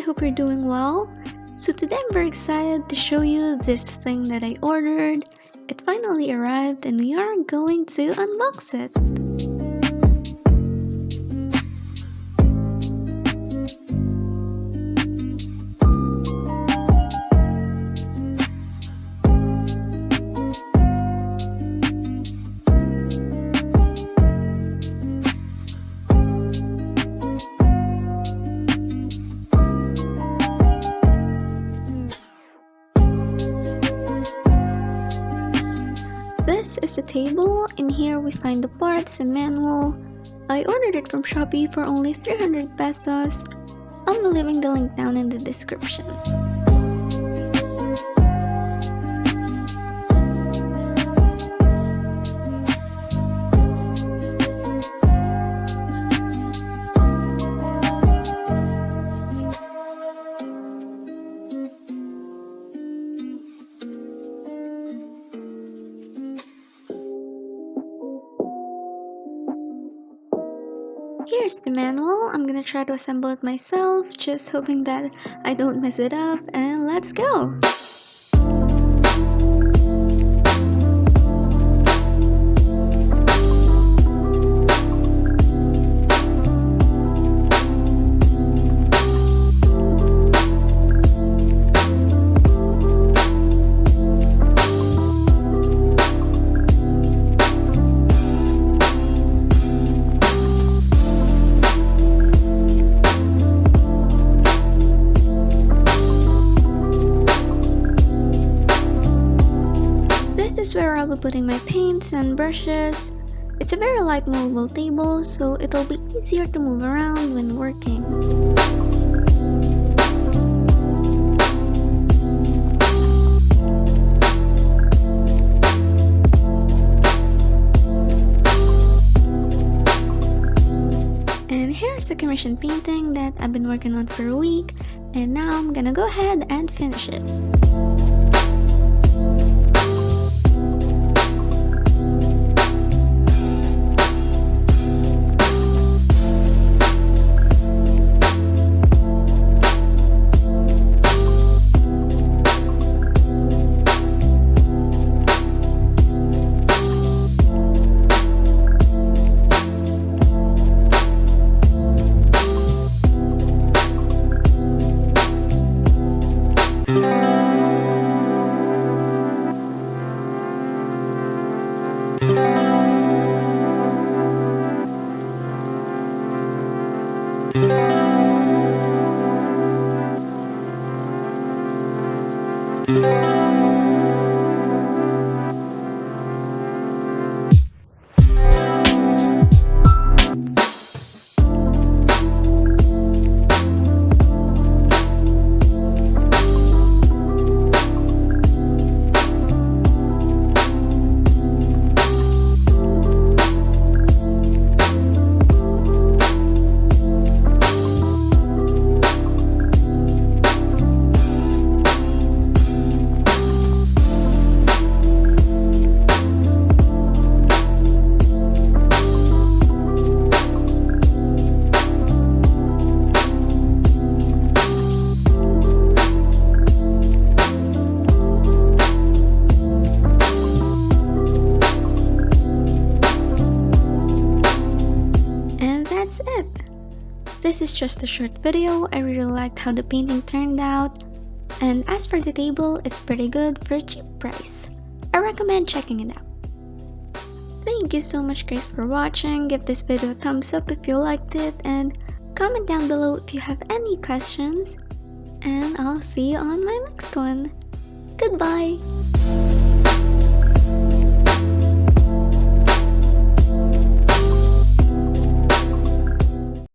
hope you're doing well. So today I'm very excited to show you this thing that I ordered. It finally arrived and we are going to unbox it. This is a table. In here we find the parts and manual. I ordered it from Shopee for only 300 pesos. I'll be leaving the link down in the description. Here's the manual. I'm gonna try to assemble it myself, just hoping that I don't mess it up, and let's go! This is where I'll be putting my paints and brushes. It's a very light movable table, so it'll be easier to move around when working. And here's a commissioned painting that I've been working on for a week, and now I'm gonna go ahead and finish it. That's it. This is just a short video. I really liked how the painting turned out, and as for the table, it's pretty good for a cheap price. I recommend checking it out. Thank you so much guys for watching. Give this video a thumbs up if you liked it, and comment down below if you have any questions, and I'll see you on my next one. Goodbye!